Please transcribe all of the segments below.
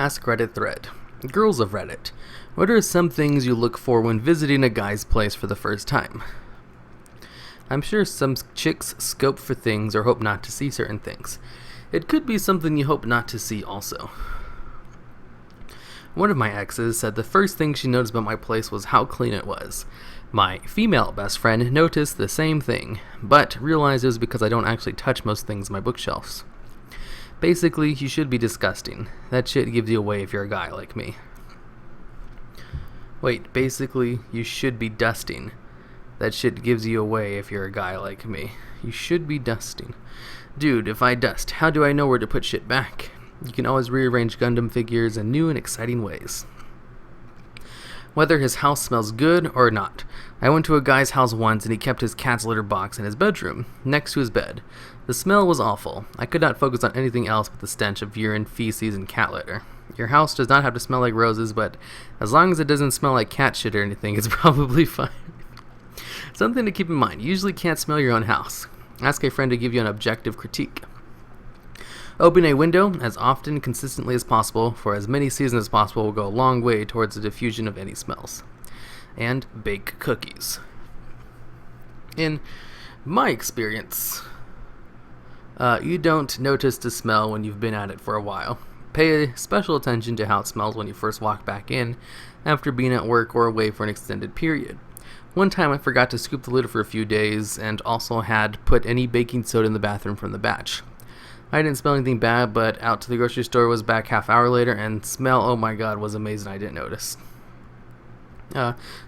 Askreddit thread. Girls of Reddit. What are some things you look for when visiting a guy's place for the first time? I'm sure some chicks scope for things or hope not to see certain things. It could be something you hope not to see also. One of my exes said the first thing she noticed about my place was how clean it was. My female best friend noticed the same thing, but realized it was because I don't actually touch most things in my bookshelves. Basically, you should be disgusting. That shit gives you away if you're a guy like me. Wait, basically, you should be dusting. That shit gives you away if you're a guy like me. You should be dusting. Dude, if I dust, how do I know where to put shit back? You can always rearrange Gundam figures in new and exciting ways. Whether his house smells good or not. I went to a guy's house once and he kept his cat's litter box in his bedroom, next to his bed. The smell was awful. I could not focus on anything else but the stench of urine, feces, and cat litter. Your house does not have to smell like roses, but as long as it doesn't smell like cat shit or anything, it's probably fine. Something to keep in mind. You usually can't smell your own house. Ask a friend to give you an objective critique. Open a window as often and consistently as possible for as many seasons as possible will go a long way towards the diffusion of any smells. And bake cookies. In my experience, you don't notice the smell when you've been at it for a while. Pay special attention to how it smells when you first walk back in after being at work or away for an extended period. One time I forgot to scoop the lid for a few days and also had put any baking soda in the bathroom from the batch. I didn't smell anything bad, but out to the grocery store, was back half hour later, and smell, oh my god, was amazing. I didn't notice.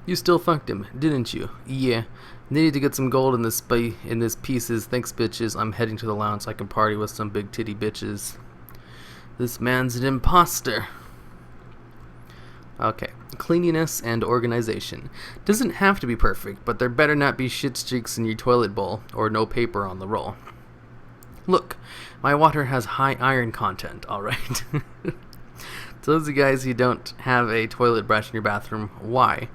You still fucked him, didn't you? Yeah. Needed to get some gold in this pieces. Thanks, bitches. I'm heading to the lounge so I can party with some big titty bitches. This man's an imposter. Okay. Cleanliness and organization. Doesn't have to be perfect, but there better not be shit streaks in your toilet bowl or no paper on the roll. Look, my water has high iron content, alright? To those of you guys who don't have a toilet brush in your bathroom, why?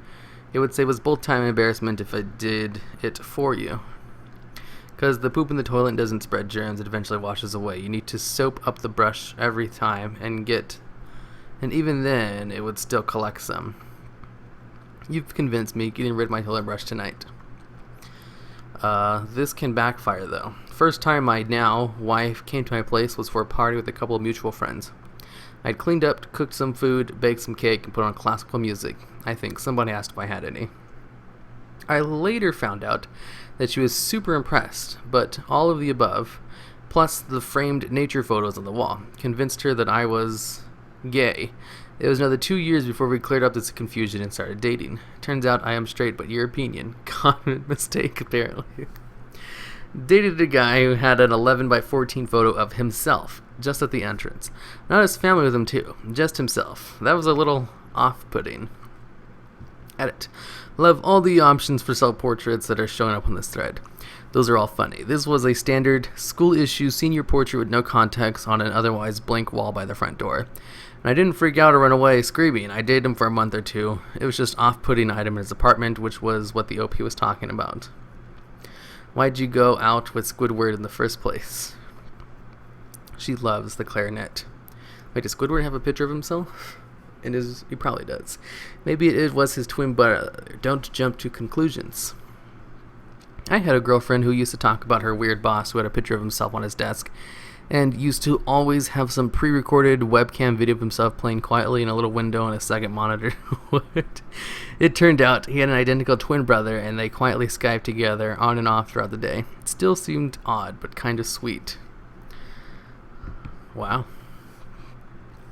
It would save us both time and embarrassment if I did it for you. Because the poop in the toilet doesn't spread germs, it eventually washes away. You need to soap up the brush every time and even then, it would still collect some. You've convinced me, getting rid of my toilet brush tonight. This can backfire though. First time my now wife came to my place was for a party with a couple of mutual friends. I'd cleaned up, cooked some food, baked some cake, and put on classical music. I think somebody asked if I had any. I later found out that she was super impressed, but all of the above, plus the framed nature photos on the wall, convinced her that I was gay. It was another 2 years before we cleared up this confusion and started dating. Turns out I am straight, but European. Common mistake, apparently. Dated a guy who had an 11 by 14 photo of himself, just at the entrance. Not his family with him too, just himself. That was a little off-putting. Edit. Love all the options for self-portraits that are showing up on this thread. Those are all funny. This was a standard school-issue senior portrait with no context on an otherwise blank wall by the front door. And I didn't freak out or run away screaming. I dated him for a month or two. It was just off-putting item in his apartment, which was what the OP was talking about. Why'd you go out with Squidward in the first place? She loves the clarinet. Wait, does Squidward have a picture of himself? He probably does. Maybe it was his twin brother. Don't jump to conclusions. I had a girlfriend who used to talk about her weird boss who had a picture of himself on his desk and used to always have some pre-recorded webcam video of himself playing quietly in a little window on a second monitor. It turned out he had an identical twin brother and they quietly Skyped together on and off throughout the day. It still seemed odd, but kind of sweet. Wow.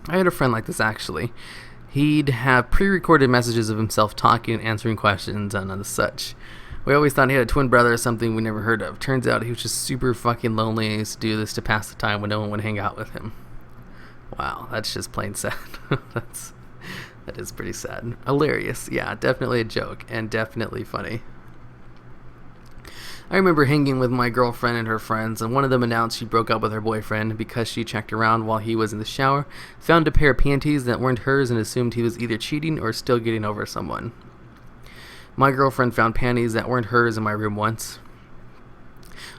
I had a friend like this actually. He'd have pre-recorded messages of himself talking and answering questions and such. We always thought he had a twin brother or something we never heard of. Turns out he was just super fucking lonely and used to do this to pass the time when no one would hang out with him. Wow, that's just plain sad. That is pretty sad. Hilarious. Yeah, definitely a joke and definitely funny. I remember hanging with my girlfriend and her friends, and one of them announced she broke up with her boyfriend because she checked around while he was in the shower, found a pair of panties that weren't hers, and assumed he was either cheating or still getting over someone. My girlfriend found panties that weren't hers in my room once.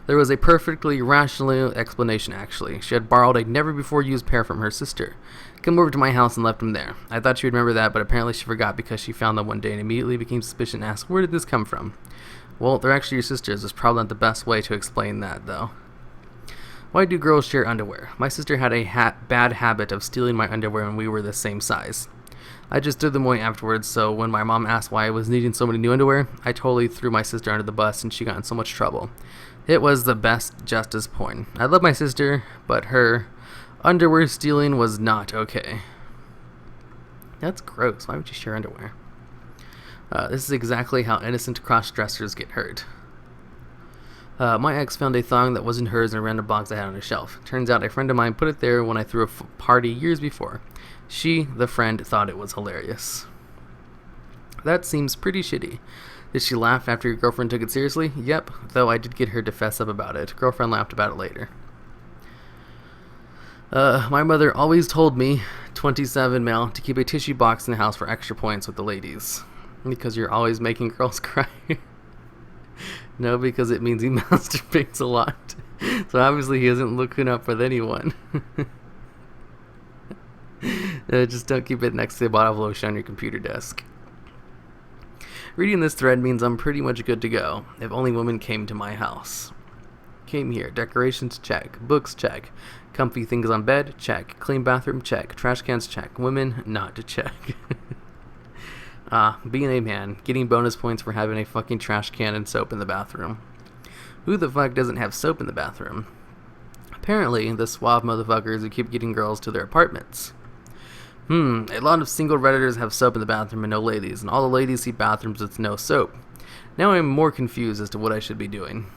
There was a perfectly rational explanation, actually. She had borrowed a never-before-used pair from her sister. Come over to my house and left them there. I thought she would remember that, but apparently she forgot because she found them one day and immediately became suspicious and asked, "Where did this come from?" Well, they're actually your sisters. It's probably not the best way to explain that, though. Why do girls share underwear? My sister had a bad habit of stealing my underwear when we were the same size. I just threw them away afterwards, so when my mom asked why I was needing so many new underwear, I totally threw my sister under the bus and she got in so much trouble. It was the best justice porn. I love my sister, but her underwear stealing was not okay. That's gross. Why would you share underwear? This is exactly how innocent cross-dressers get hurt. My ex found a thong that wasn't hers in a random box I had on a shelf. Turns out a friend of mine put it there when I threw a party years before. She, the friend, thought it was hilarious. That seems pretty shitty. Did she laugh after your girlfriend took it seriously? Yep, though I did get her to fess up about it. Girlfriend laughed about it later. My mother always told me, 27 male, to keep a tissue box in the house for extra points with the ladies. Because you're always making girls cry. No, because it means he masturbates a lot. So obviously he isn't looking up with anyone. Just don't keep it next to the bottle of lotion on your computer desk. Reading this thread means I'm pretty much good to go. If only women came to my house. Came here. Decorations, check. Books, check. Comfy things on bed, check. Clean bathroom, check. Trash cans, check. Women, not to check. Being a man. Getting bonus points for having a fucking trash can and soap in the bathroom. Who the fuck doesn't have soap in the bathroom? Apparently, the suave motherfuckers who keep getting girls to their apartments. A lot of single Redditors have soap in the bathroom and no ladies, and all the ladies see bathrooms with no soap. Now I'm more confused as to what I should be doing.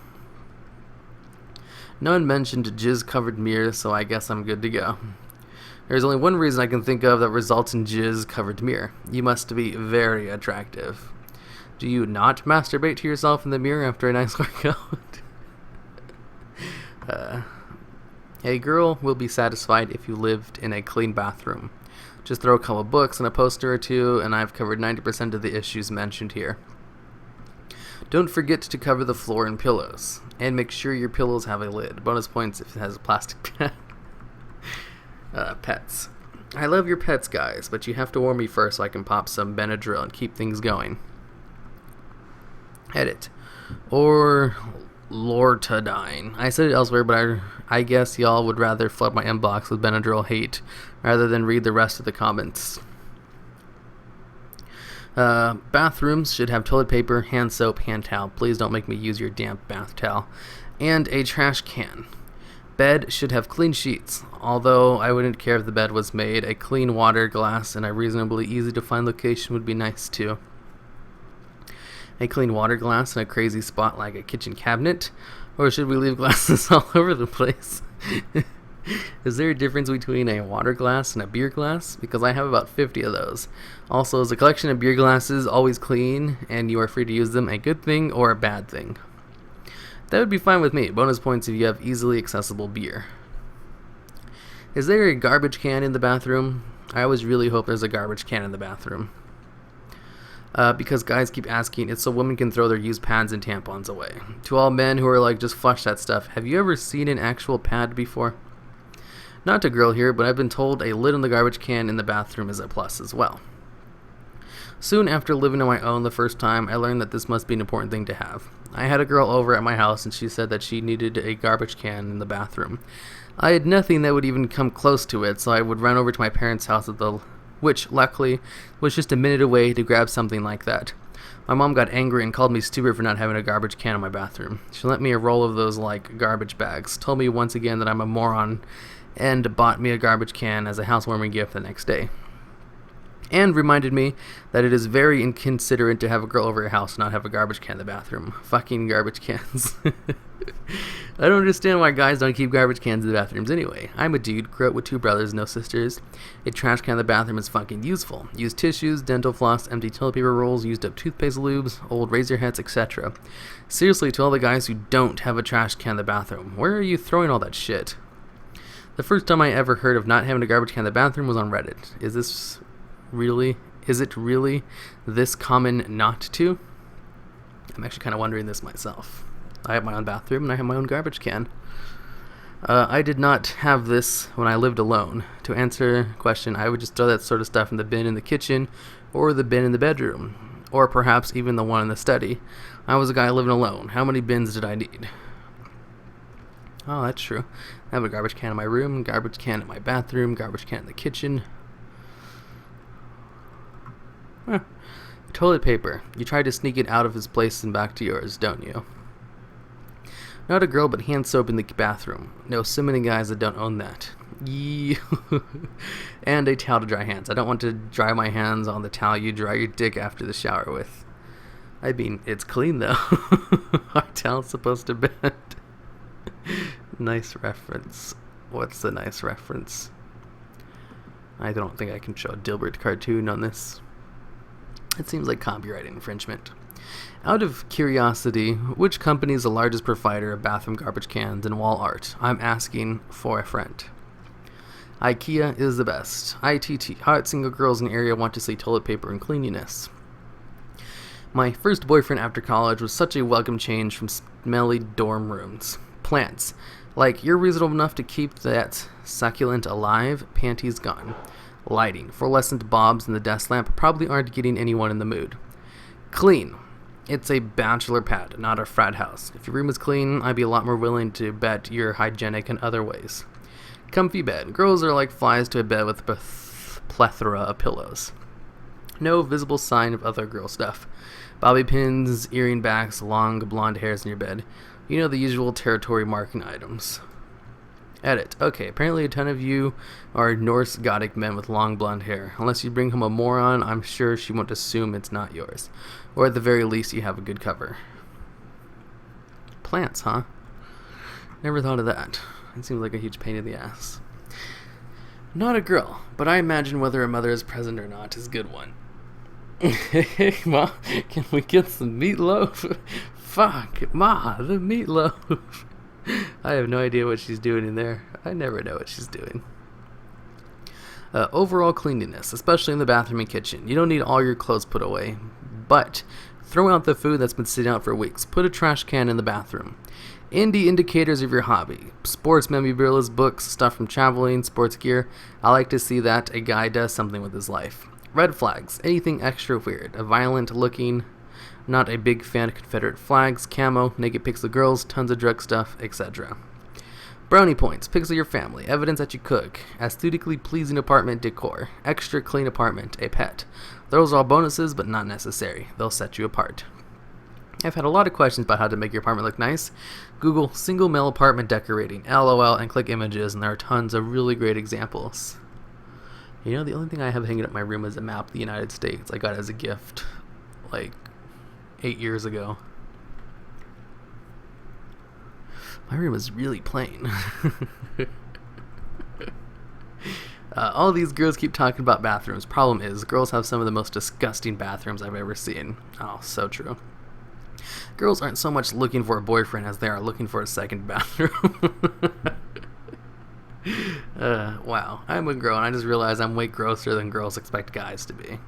No one mentioned jizz-covered mirrors, so I guess I'm good to go. There's only one reason I can think of that results in jizz-covered mirror. You must be very attractive. Do you not masturbate to yourself in the mirror after a nice workout? A girl will be satisfied if you lived in a clean bathroom. Just throw a couple books and a poster or two, and I've covered 90% of the issues mentioned here. Don't forget to cover the floor and pillows. And make sure your pillows have a lid. Bonus points if it has a plastic bag. Pets. I love your pets, guys, but you have to warn me first so I can pop some Benadryl and keep things going. Edit. Or Lortadine. I said it elsewhere, but I guess y'all would rather flood my inbox with Benadryl hate rather than read the rest of the comments. Bathrooms should have toilet paper, hand soap, hand towel. Please don't make me use your damp bath towel. And a trash can. Bed should have clean sheets, although I wouldn't care if the bed was made. A clean water glass and a reasonably easy to find location would be nice too. A clean water glass in a crazy spot like a kitchen cabinet? Or should we leave glasses all over the place? Is there a difference between a water glass and a beer glass? Because I have about 50 of those. Also, is a collection of beer glasses always clean and you are free to use them a good thing or a bad thing? That would be fine with me. Bonus points if you have easily accessible beer. Is there a garbage can in the bathroom? I always really hope there's a garbage can in the bathroom. Because guys keep asking, it's so women can throw their used pads and tampons away. To all men who are like, just flush that stuff, have you ever seen an actual pad before? Not to girl here, but I've been told a lid on the garbage can in the bathroom is a plus as well. Soon after living on my own the first time, I learned that this must be an important thing to have. I had a girl over at my house and she said that she needed a garbage can in the bathroom. I had nothing that would even come close to it, so I would run over to my parents' house which, luckily, was just a minute away to grab something like that. My mom got angry and called me stupid for not having a garbage can in my bathroom. She lent me a roll of those, garbage bags, told me once again that I'm a moron, and bought me a garbage can as a housewarming gift the next day. And reminded me that it is very inconsiderate to have a girl over your house and not have a garbage can in the bathroom. Fucking garbage cans. I don't understand why guys don't keep garbage cans in the bathrooms anyway. I'm a dude, grew up with 2 brothers, no sisters. A trash can in the bathroom is fucking useful. Used tissues, dental floss, empty toilet paper rolls, used up toothpaste lubes, old razor heads, etc. Seriously, to all the guys who don't have a trash can in the bathroom, where are you throwing all that shit? The first time I ever heard of not having a garbage can in the bathroom was on Reddit. Is it really this common not to? I'm actually kind of wondering this myself. I have my own bathroom and I have my own garbage can. I did not have this when I lived alone. To answer the question, I would just throw that sort of stuff in the bin in the kitchen or the bin in the bedroom, or perhaps even the one in the study. I was a guy living alone. How many bins did I need? Oh, that's true. I have a garbage can in my room, garbage can in my bathroom, garbage can in the kitchen. Huh. Toilet paper. You try to sneak it out of his place and back to yours, don't you? Not a girl, but hand soap in the bathroom. No, so many guys that don't own that. And a towel to dry hands. I don't want to dry my hands on the towel you dry your dick after the shower with. I mean, it's clean though. Our towel's supposed to bend. Nice reference. What's the nice reference? I don't think I can show a Dilbert cartoon on this. It seems like copyright infringement. Out of curiosity, which company is the largest provider of bathroom garbage cans and wall art? I'm asking for a friend. IKEA is the best. ITT. Hot single girls in the area want to see toilet paper and cleanliness. My first boyfriend after college was such a welcome change from smelly dorm rooms. Plants. Like, you're reasonable enough to keep that succulent alive, panties gone. Lighting. Fluorescent bulbs in the desk lamp probably aren't getting anyone in the mood. Clean. It's a bachelor pad, not a frat house. If your room is clean, I'd be a lot more willing to bet you're hygienic in other ways. Comfy bed. Girls are like flies to a bed with a plethora of pillows. No visible sign of other girl stuff. Bobby pins, earring backs, long blonde hairs in your bed. You know, the usual territory marking items. Edit. Okay, apparently a ton of you are Norse Gothic men with long blonde hair. Unless you bring home a moron, I'm sure she won't assume it's not yours. Or at the very least, you have a good cover. Plants, huh? Never thought of that. It seems like a huge pain in the ass. Not a girl, but I imagine whether a mother is present or not is a good one. Hey, Ma, can we get some meatloaf? Fuck, Ma, the meatloaf. I have no idea what she's doing in there. I never know what she's doing. Overall cleanliness, especially in the bathroom and kitchen. You don't need all your clothes put away, but throw out the food that's been sitting out for weeks. Put a trash can in the bathroom. Indie indicators of your hobby. Sports memorabilia, books, stuff from traveling, sports gear. I like to see that a guy does something with his life. Red flags. Anything extra weird. A violent looking. Not a big fan of Confederate flags, camo, naked pics of girls, tons of drug stuff, etc. Brownie points, pics of your family, evidence that you cook, aesthetically pleasing apartment decor, extra clean apartment, a pet. Those are all bonuses, but not necessary. They'll set you apart. I've had a lot of questions about how to make your apartment look nice. Google single male apartment decorating, LOL, and click images, and there are tons of really great examples. You know, the only thing I have hanging up in my room is a map of the United States I got as a gift, like 8 years ago. My room is really plain. All these girls keep talking about bathrooms. Problem is, girls have some of the most disgusting bathrooms I've ever seen. Oh, so true. Girls aren't so much looking for a boyfriend as they are looking for a second bathroom. Wow, I'm a girl and I just realized I'm way grosser than girls expect guys to be.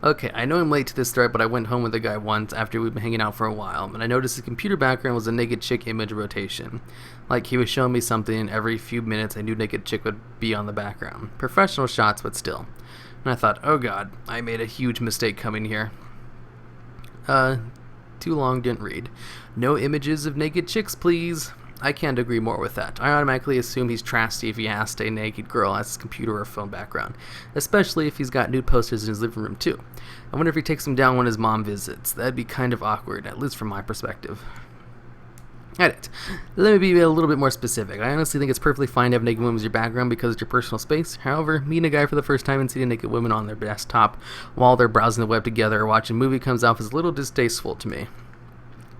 Okay, I know I'm late to this thread, but I went home with a guy once after we'd been hanging out for a while, and I noticed his computer background was a naked chick image rotation. Like, he was showing me something, and every few minutes a new naked chick would be on the background. Professional shots, but still. And I thought, oh god, I made a huge mistake coming here. Too long, didn't read. No images of naked chicks, please. I can't agree more with that. I automatically assume he's trashy if he asked a naked girl as his computer or phone background, especially if he's got nude posters in his living room too. I wonder if he takes them down when his mom visits. That'd be kind of awkward, at least from my perspective. Edit. Let me be a little bit more specific. I honestly think it's perfectly fine to have naked women as your background because it's your personal space. However, meeting a guy for the first time and seeing naked women on their desktop while they're browsing the web together or watching a movie comes off as a little distasteful to me.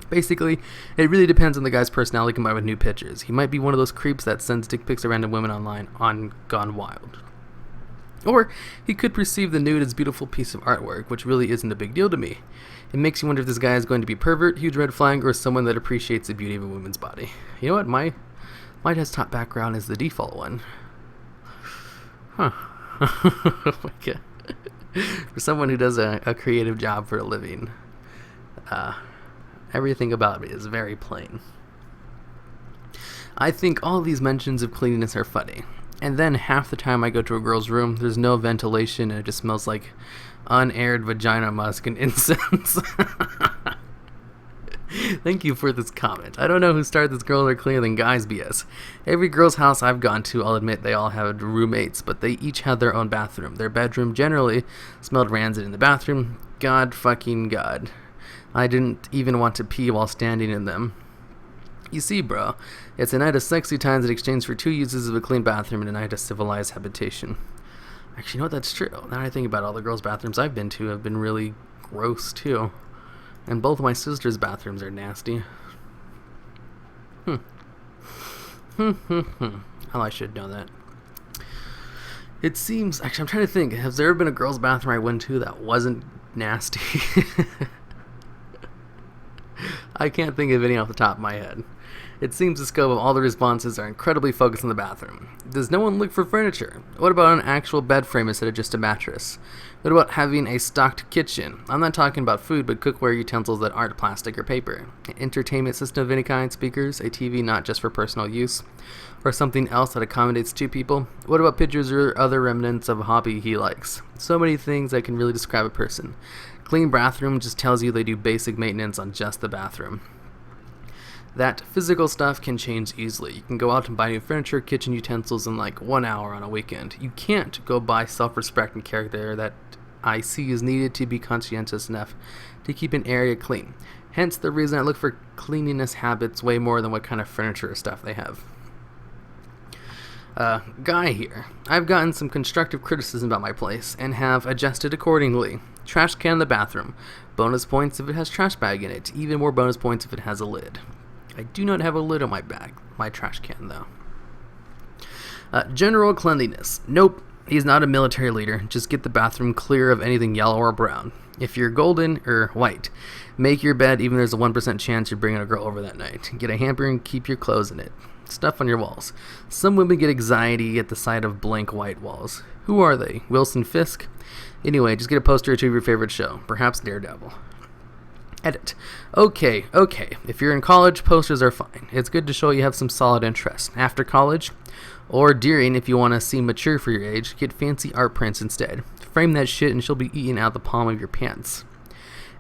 Basically, it really depends on the guy's personality combined with new pictures. He might be one of those creeps that sends dick pics to random women online on Gone Wild. Or he could perceive the nude as a beautiful piece of artwork, which really isn't a big deal to me. It makes you wonder if this guy is going to be a pervert, huge red flag, or someone that appreciates the beauty of a woman's body. You know what? My desktop background is the default one. Huh. Oh my god. For someone who does a creative job for a living, Everything about it is very plain. I think all these mentions of cleanliness are funny. And then half the time I go to a girl's room, there's no ventilation and it just smells like unaired vagina musk and incense. Thank you for this comment. I don't know who started this girls are cleaner than guys BS. Every girl's house I've gone to, I'll admit they all had roommates, but they each had their own bathroom. Their bedroom generally smelled rancid in the bathroom. God fucking God. I didn't even want to pee while standing in them. You see, bro, it's a night of sexy times in exchange for 2 uses of a clean bathroom and a night of civilized habitation. Actually, you know what? That's true. Now I think about it, all the girls' bathrooms I've been to have been really gross, too. And both of my sister's bathrooms are nasty. Oh, I should know that. It seems... Actually, I'm trying to think. Has there ever been a girl's bathroom I went to that wasn't nasty? I can't think of any off the top of my head. It seems the scope of all the responses are incredibly focused on the bathroom. Does no one look for furniture? What about an actual bed frame instead of just a mattress? What about having a stocked kitchen? I'm not talking about food, but cookware utensils that aren't plastic or paper. An entertainment system of any kind, speakers, a TV not just for personal use, or something else that accommodates 2 people. What about pictures or other remnants of a hobby he likes? So many things that can really describe a person. Clean bathroom just tells you they do basic maintenance on just the bathroom. That physical stuff can change easily. You can go out and buy new furniture, kitchen utensils in like 1 hour on a weekend. You can't go buy self-respect and character that I see is needed to be conscientious enough to keep an area clean. Hence the reason I look for cleanliness habits way more than what kind of furniture or stuff they have. Guy here. I've gotten some constructive criticism about my place and have adjusted accordingly. Trash can in the bathroom. Bonus points if it has trash bag in it. Even more bonus points if it has a lid. I do not have a lid on my trash can though. General cleanliness. Nope, he's not a military leader. Just get the bathroom clear of anything yellow or brown. If you're golden or white, make your bed even there's a 1% chance you're bringing a girl over that night. Get a hamper and keep your clothes in it. Stuff on your walls. Some women get anxiety at the sight of blank white walls. Who are they? Wilson Fisk? Anyway, just get a poster or 2 of your favorite show. Perhaps Daredevil. Edit. Okay. If you're in college, posters are fine. It's good to show you have some solid interest. After college, or during if you want to seem mature for your age, get fancy art prints instead. Frame that shit and she'll be eating out the palm of your pants.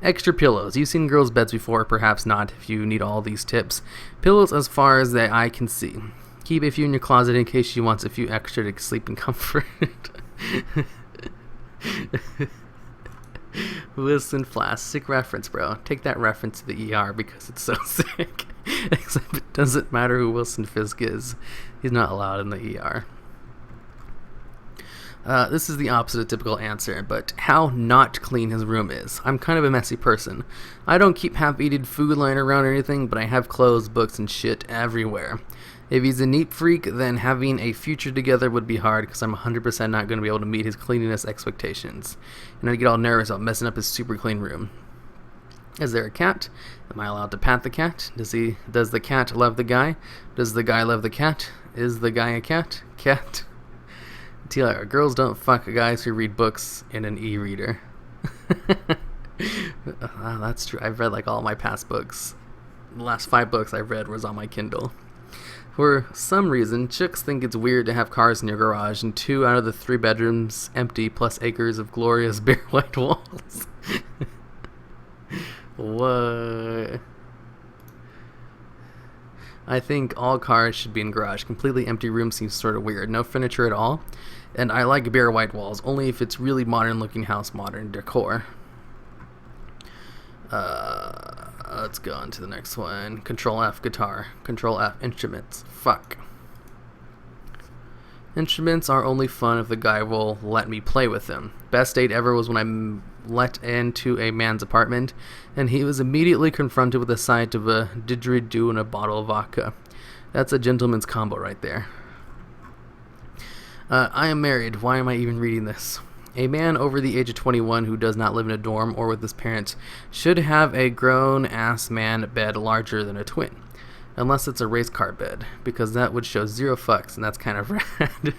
Extra pillows. You've seen girls' beds before, perhaps not if you need all these tips. Pillows as far as the eye can see. Keep a few in your closet in case she wants a few extra to sleep in comfort. Listen, Flash, sick reference, bro. Take that reference to the ER because it's so sick. Except it doesn't matter who Wilson Fisk is. He's not allowed in the ER. This is the opposite of typical answer, but how not clean his room is. I'm kind of a messy person. I don't keep half-eaten food lying around or anything, but I have clothes, books, and shit everywhere. If he's a neat freak, then having a future together would be hard because I'm 100% not going to be able to meet his cleanliness expectations. And I get all nervous about messing up his super clean room. Is there a cat? Am I allowed to pat the cat? Does the cat love the guy? Does the guy love the cat? Is the guy a cat? Cat? TLR, girls don't fuck guys who read books in an e-reader. That's true. I've read like all my past books. The last 5 books I've read was on my Kindle. For some reason, chicks think it's weird to have cars in your garage and 2 out of the 3 bedrooms empty plus acres of glorious bare white walls. What? I think all cars should be in garage. Completely empty room seems sort of weird. No furniture at all. And I like bare white walls, only if it's really modern looking house, modern decor. Let's go on to the next one. Control F guitar. Control F instruments. Fuck. Instruments are only fun if the guy will let me play with them. Best date ever was when I let into a man's apartment, and he was immediately confronted with the sight of a didgeridoo and a bottle of vodka. That's a gentleman's combo right there. I am married. Why am I even reading this? A man over the age of 21 who does not live in a dorm or with his parents should have a grown-ass man bed larger than a twin. Unless it's a race car bed, because that would show 0 fucks, and that's kind of rad.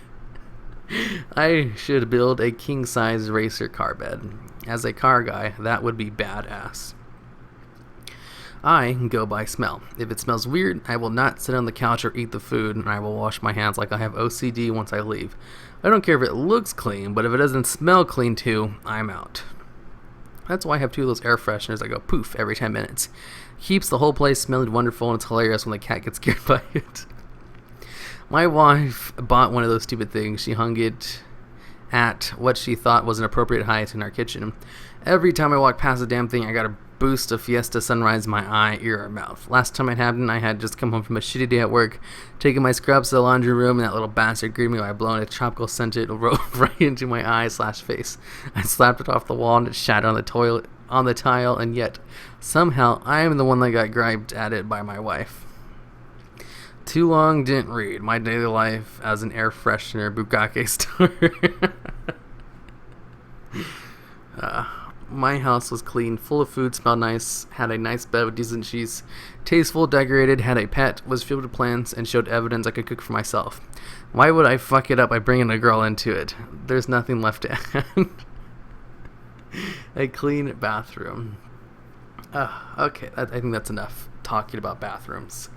I should build a king-size racer car bed. As a car guy, that would be badass. I go by smell. If it smells weird, I will not sit on the couch or eat the food, and I will wash my hands like I have OCD once I leave. I don't care if it looks clean, but if it doesn't smell clean too, I'm out. That's why I have 2 of those air fresheners that go poof every 10 minutes. Keeps the whole place smelling wonderful, and it's hilarious when the cat gets scared by it. My wife bought one of those stupid things. She hung it at what she thought was an appropriate height in our kitchen. Every time I walk past the damn thing, I got a boost of Fiesta Sunrise in my eye, ear, or mouth. Last time it happened, I had just come home from a shitty day at work, taking my scrubs to the laundry room, and that little bastard greeted me by blowing a tropical scented robe right into my eye/face. I slapped it off the wall, and it shattered on the tile, and yet somehow I am the one that got griped at it by my wife. Too long didn't read. My daily life as an air freshener bukake store. My house was clean, full of food, smelled nice, had a nice bed with decent sheets, tasteful, decorated, had a pet, was filled with plants, and showed evidence I could cook for myself. Why would I fuck it up by bringing a girl into it? There's nothing left to add. A clean bathroom. Okay, I think that's enough talking about bathrooms.